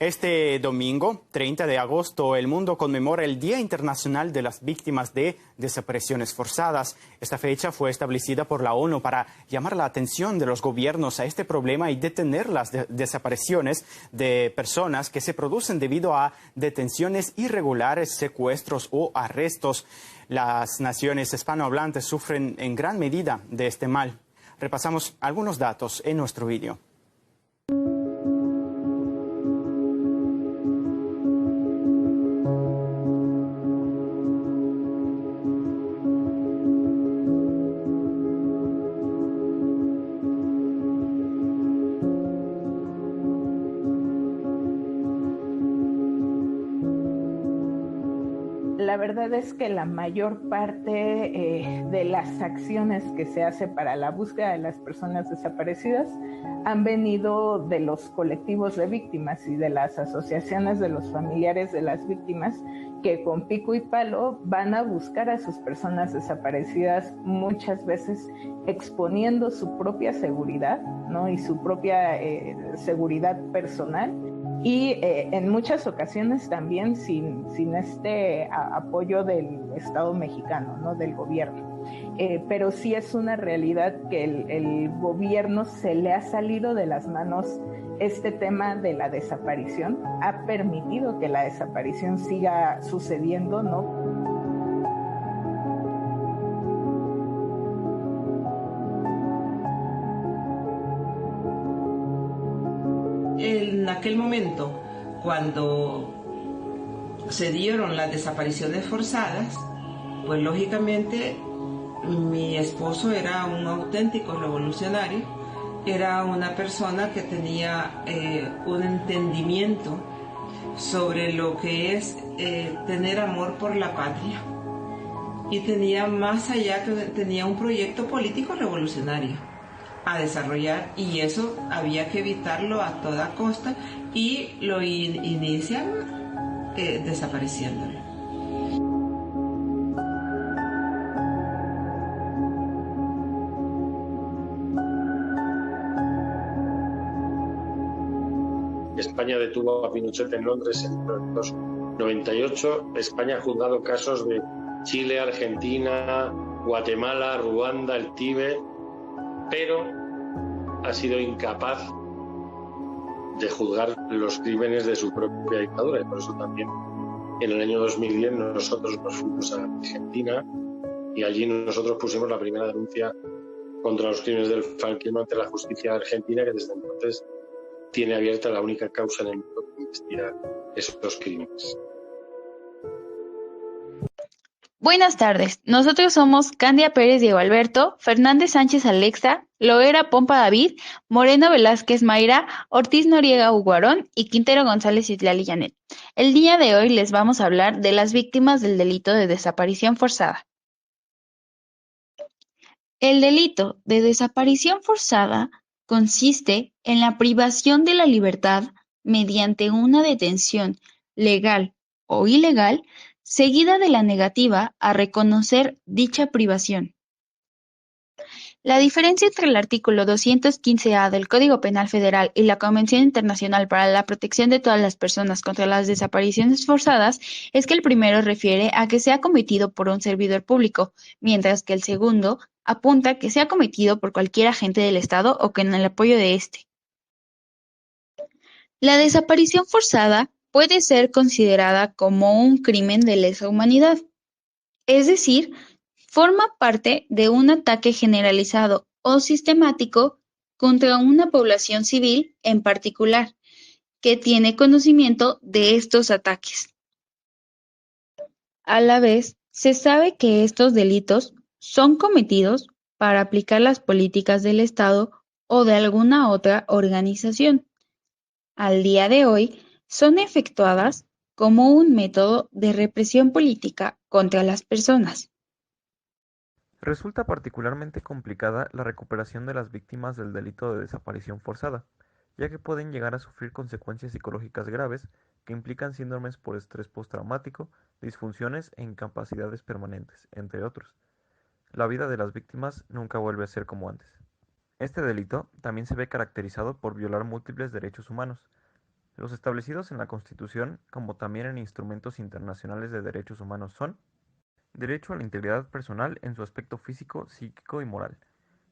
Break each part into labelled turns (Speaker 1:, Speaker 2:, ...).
Speaker 1: Este domingo, 30 de agosto, el mundo conmemora el Día Internacional de las Víctimas de Desapariciones Forzadas. Esta fecha fue establecida por la ONU para llamar la atención de los gobiernos a este problema y detener las desapariciones de personas que se producen debido a detenciones irregulares, secuestros o arrestos. Las naciones hispanohablantes sufren en gran medida de este mal. Repasamos algunos datos en nuestro vídeo.
Speaker 2: La verdad es que la mayor parte de las acciones que se hace para la búsqueda de las personas desaparecidas han venido de los colectivos de víctimas y de las asociaciones de los familiares de las víctimas que con pico y palo van a buscar a sus personas desaparecidas, muchas veces exponiendo su propia seguridad, ¿no? Y su propia seguridad personal. Y en muchas ocasiones también sin este apoyo del Estado mexicano, ¿no? Del gobierno. Pero sí es una realidad que el gobierno se le ha salido de las manos este tema de la desaparición, ha permitido que la desaparición siga sucediendo, ¿no?
Speaker 3: En aquel momento, cuando se dieron las desapariciones forzadas, pues lógicamente mi esposo era un auténtico revolucionario, era una persona que tenía un entendimiento sobre lo que es tener amor por la patria, y tenía más allá, que tenía un proyecto político revolucionario a desarrollar, y eso había que evitarlo a toda costa, y lo inician desapareciéndolo.
Speaker 4: España detuvo a Pinochet en Londres en 1998. España ha juzgado casos de Chile, Argentina, Guatemala, Ruanda, el Tíbet, pero ha sido incapaz de juzgar los crímenes de su propia dictadura, y por eso también en el año 2010 nosotros nos fuimos a Argentina y allí nosotros pusimos la primera denuncia contra los crímenes del franquismo ante la justicia argentina, que desde entonces tiene abierta la única causa en el mundo que investiga esos crímenes.
Speaker 5: Buenas tardes, nosotros somos Candia Pérez Diego Alberto, Fernández Sánchez Alexa, Loera Pompa David, Moreno Velázquez Mayra, Ortiz Noriega Huguarón y Quintero González Itlali Janet. El día de hoy les vamos a hablar de las víctimas del delito de desaparición forzada. El delito de desaparición forzada consiste en la privación de la libertad mediante una detención legal o ilegal, seguida de la negativa a reconocer dicha privación. La diferencia entre el artículo 215-A del Código Penal Federal y la Convención Internacional para la Protección de todas las personas contra las desapariciones forzadas es que el primero refiere a que sea cometido por un servidor público, mientras que el segundo apunta que sea cometido por cualquier agente del Estado o con el apoyo de éste. La desaparición forzada puede ser considerada como un crimen de lesa humanidad, es decir, forma parte de un ataque generalizado o sistemático contra una población civil en particular, que tiene conocimiento de estos ataques. A la vez, se sabe que estos delitos son cometidos para aplicar las políticas del Estado o de alguna otra organización. Al día de hoy, son efectuadas como un método de represión política contra las personas.
Speaker 6: Resulta particularmente complicada la recuperación de las víctimas del delito de desaparición forzada, ya que pueden llegar a sufrir consecuencias psicológicas graves que implican síndromes por estrés postraumático, disfunciones e incapacidades permanentes, entre otros. La vida de las víctimas nunca vuelve a ser como antes. Este delito también se ve caracterizado por violar múltiples derechos humanos. Los establecidos en la Constitución, como también en instrumentos internacionales de derechos humanos son: derecho a la integridad personal en su aspecto físico, psíquico y moral.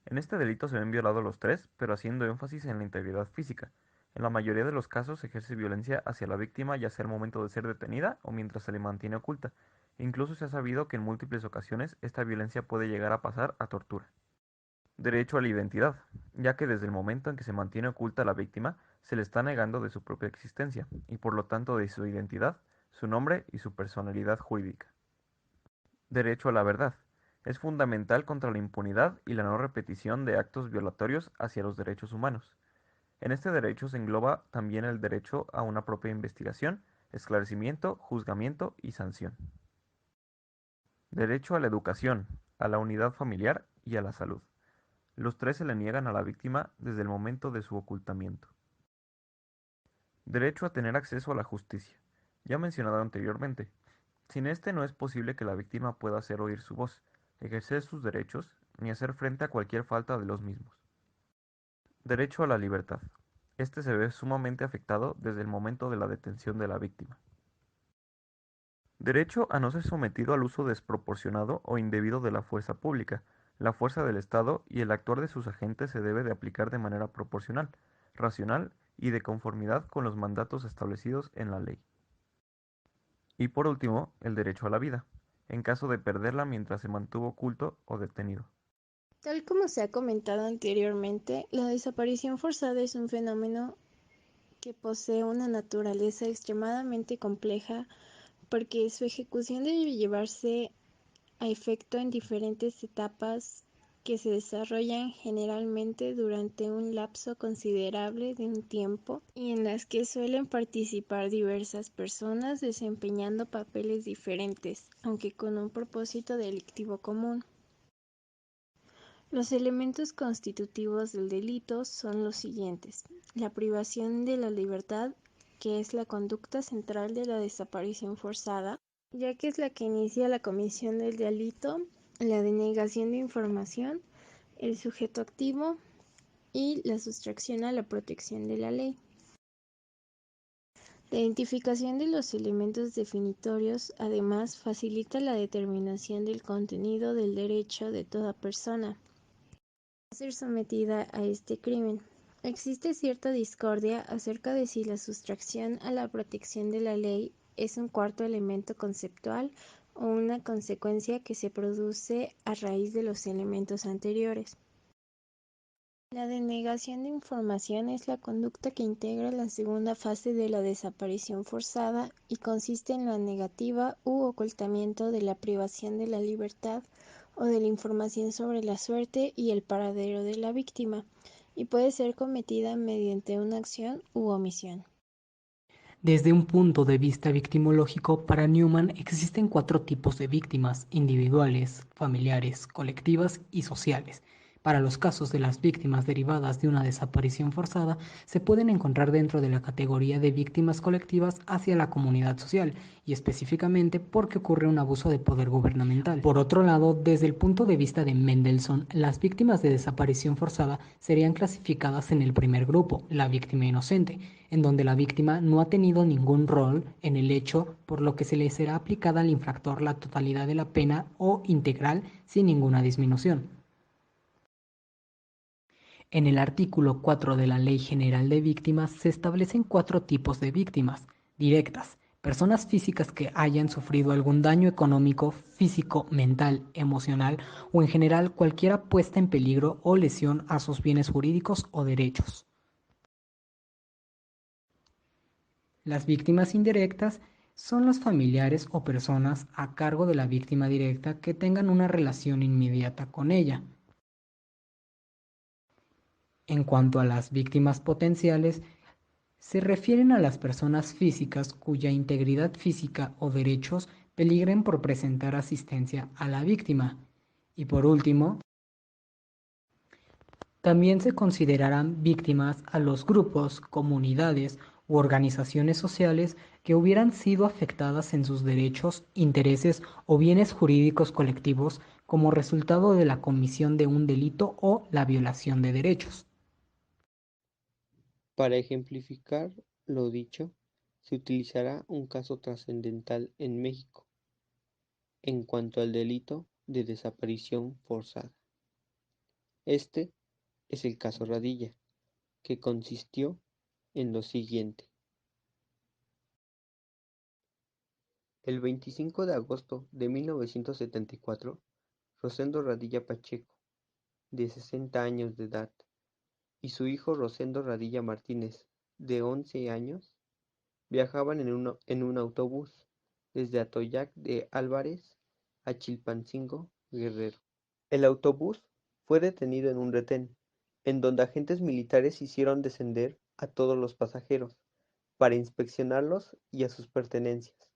Speaker 6: En este delito se ven violados los tres, pero haciendo énfasis en la integridad física. En la mayoría de los casos se ejerce violencia hacia la víctima, ya sea al momento de ser detenida o mientras se le mantiene oculta. Incluso se ha sabido que en múltiples ocasiones esta violencia puede llegar a pasar a tortura. Derecho a la identidad, ya que desde el momento en que se mantiene oculta a la víctima, se le está negando de su propia existencia, y por lo tanto de su identidad, su nombre y su personalidad jurídica. Derecho a la verdad. Es fundamental contra la impunidad y la no repetición de actos violatorios hacia los derechos humanos. En este derecho se engloba también el derecho a una propia investigación, esclarecimiento, juzgamiento y sanción. Derecho a la educación, a la unidad familiar y a la salud. Los tres se le niegan a la víctima desde el momento de su ocultamiento. Derecho a tener acceso a la justicia, ya mencionado anteriormente. Sin este no es posible que la víctima pueda hacer oír su voz, ejercer sus derechos, ni hacer frente a cualquier falta de los mismos. Derecho a la libertad. Este se ve sumamente afectado desde el momento de la detención de la víctima. Derecho a no ser sometido al uso desproporcionado o indebido de la fuerza pública. La fuerza del Estado y el actuar de sus agentes se debe de aplicar de manera proporcional, racional y de conformidad con los mandatos establecidos en la ley. Y por último, el derecho a la vida, en caso de perderla mientras se mantuvo oculto o detenido.
Speaker 7: Tal como se ha comentado anteriormente, la desaparición forzada es un fenómeno que posee una naturaleza extremadamente compleja porque su ejecución debe llevarse a efecto en diferentes etapas que se desarrollan generalmente durante un lapso considerable de un tiempo y en las que suelen participar diversas personas desempeñando papeles diferentes, aunque con un propósito delictivo común. Los elementos constitutivos del delito son los siguientes: la privación de la libertad, que es la conducta central de la desaparición forzada, ya que es la que inicia la comisión del delito; la denegación de información, el sujeto activo y la sustracción a la protección de la ley. La identificación de los elementos definitorios, además, facilita la determinación del contenido del derecho de toda persona a ser sometida a este crimen. Existe cierta discordia acerca de si la sustracción a la protección de la ley es un cuarto elemento conceptual o una consecuencia que se produce a raíz de los elementos anteriores. La denegación de información es la conducta que integra la segunda fase de la desaparición forzada y consiste en la negativa u ocultamiento de la privación de la libertad o de la información sobre la suerte y el paradero de la víctima, y puede ser cometida mediante una acción u omisión.
Speaker 8: Desde un punto de vista victimológico, para Newman existen 4 tipos de víctimas: individuales, familiares, colectivas y sociales. Para los casos de las víctimas derivadas de una desaparición forzada, se pueden encontrar dentro de la categoría de víctimas colectivas hacia la comunidad social, y específicamente porque ocurre un abuso de poder gubernamental. Por otro lado, desde el punto de vista de Mendelssohn, las víctimas de desaparición forzada serían clasificadas en el primer grupo, la víctima inocente, en donde la víctima no ha tenido ningún rol en el hecho, por lo que se le será aplicada al infractor la totalidad de la pena o integral sin ninguna disminución. En el artículo 4 de la Ley General de Víctimas se establecen 4 tipos de víctimas: directas, personas físicas que hayan sufrido algún daño económico, físico, mental, emocional o en general cualquier puesta en peligro o lesión a sus bienes jurídicos o derechos. Las víctimas indirectas son los familiares o personas a cargo de la víctima directa que tengan una relación inmediata con ella. En cuanto a las víctimas potenciales, se refieren a las personas físicas cuya integridad física o derechos peligren por presentar asistencia a la víctima. Y por último, también se considerarán víctimas a los grupos, comunidades u organizaciones sociales que hubieran sido afectadas en sus derechos, intereses o bienes jurídicos colectivos como resultado de la comisión de un delito o la violación de derechos.
Speaker 9: Para ejemplificar lo dicho, se utilizará un caso trascendental en México en cuanto al delito de desaparición forzada. Este es el caso Radilla, que consistió en lo siguiente. El 25 de agosto de 1974, Rosendo Radilla Pacheco, de 60 años de edad, y su hijo Rosendo Radilla Martínez, de 11 años, viajaban en un autobús desde Atoyac de Álvarez a Chilpancingo, Guerrero. El autobús fue detenido en un retén, en donde agentes militares hicieron descender a todos los pasajeros para inspeccionarlos y a sus pertenencias.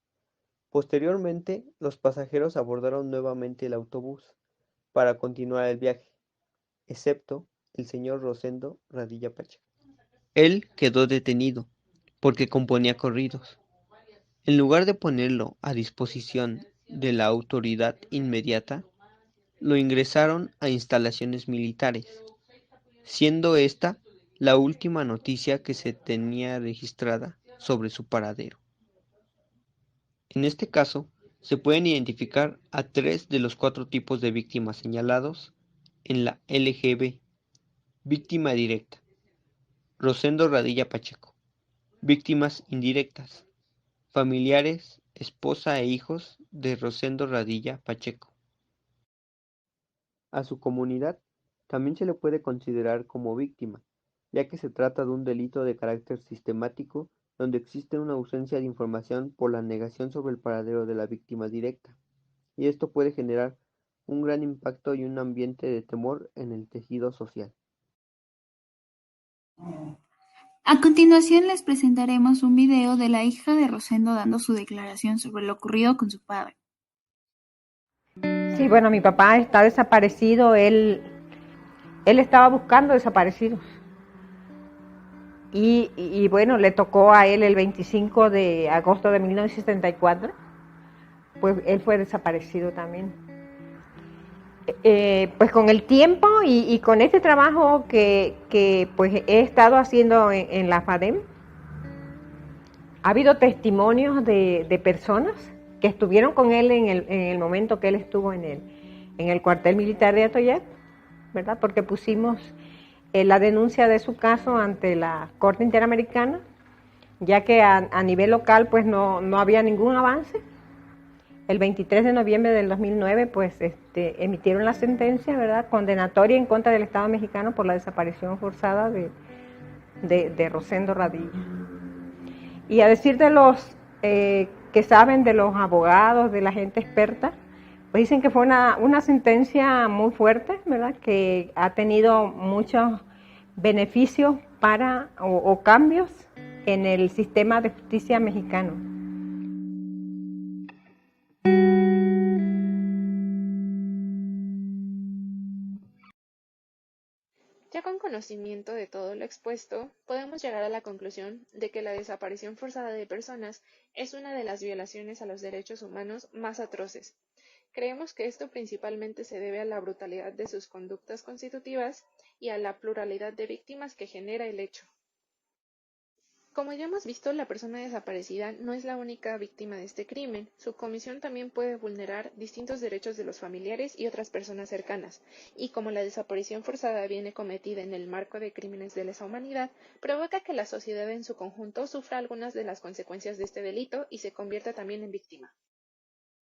Speaker 9: Posteriormente, los pasajeros abordaron nuevamente el autobús para continuar el viaje, excepto el señor Rosendo Radilla Pacheco. Él quedó detenido porque componía corridos. En lugar de ponerlo a disposición de la autoridad inmediata, lo ingresaron a instalaciones militares, siendo esta la última noticia que se tenía registrada sobre su paradero. En este caso, se pueden identificar a 3 de los 4 tipos de víctimas señalados en la LGB. Víctima directa: Rosendo Radilla Pacheco. Víctimas indirectas: familiares, esposa e hijos de Rosendo Radilla Pacheco. A su comunidad también se le puede considerar como víctima, ya que se trata de un delito de carácter sistemático donde existe una ausencia de información por la negación sobre el paradero de la víctima directa, y esto puede generar un gran impacto y un ambiente de temor en el tejido social.
Speaker 5: A continuación les presentaremos un video de la hija de Rosendo dando su declaración sobre lo ocurrido con su padre.
Speaker 10: Sí, bueno, mi papá está desaparecido, él estaba buscando desaparecidos. Y bueno, le tocó a él el 25 de agosto de 1974, pues él fue desaparecido también. Pues con el tiempo y con este trabajo que pues he estado haciendo en la FADEM, ha habido testimonios de personas que estuvieron con él en el momento que él estuvo en el cuartel militar de Atoyac, ¿verdad? Porque pusimos la denuncia de su caso ante la Corte Interamericana, ya que a nivel local pues no había ningún avance. El 23 de noviembre del 2009 pues emitieron la sentencia, ¿verdad?, condenatoria en contra del Estado mexicano por la desaparición forzada de Rosendo Radilla. Y a decir de los que saben, de los abogados, de la gente experta, pues dicen que fue una sentencia muy fuerte, ¿verdad?, que ha tenido muchos beneficios o cambios en el sistema de justicia mexicano.
Speaker 11: Ya con conocimiento de todo lo expuesto, podemos llegar a la conclusión de que la desaparición forzada de personas es una de las violaciones a los derechos humanos más atroces. Creemos que esto principalmente se debe a la brutalidad de sus conductas constitutivas y a la pluralidad de víctimas que genera el hecho. Como ya hemos visto, la persona desaparecida no es la única víctima de este crimen. Su comisión también puede vulnerar distintos derechos de los familiares y otras personas cercanas, y como la desaparición forzada viene cometida en el marco de crímenes de lesa humanidad, provoca que la sociedad en su conjunto sufra algunas de las consecuencias de este delito y se convierta también en víctima.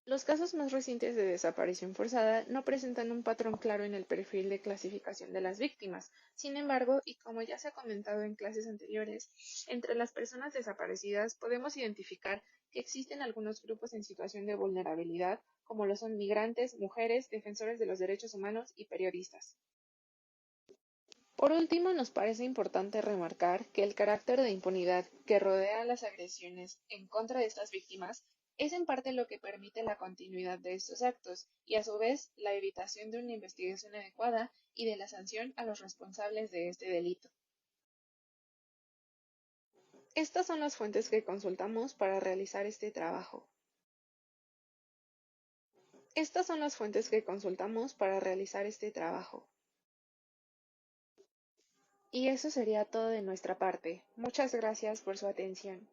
Speaker 11: Los casos más recientes de desaparición forzada no presentan un patrón claro en el perfil de clasificación de las víctimas. Sin embargo, y como ya se ha comentado en clases anteriores, entre las personas desaparecidas podemos identificar que existen algunos grupos en situación de vulnerabilidad, como lo son migrantes, mujeres, defensores de los derechos humanos y periodistas. Por último, nos parece importante remarcar que el carácter de impunidad que rodea las agresiones en contra de estas víctimas es en parte lo que permite la continuidad de estos actos y, a su vez, la evitación de una investigación adecuada y de la sanción a los responsables de este delito. Estas son las fuentes que consultamos para realizar este trabajo. Y eso sería todo de nuestra parte. Muchas gracias por su atención.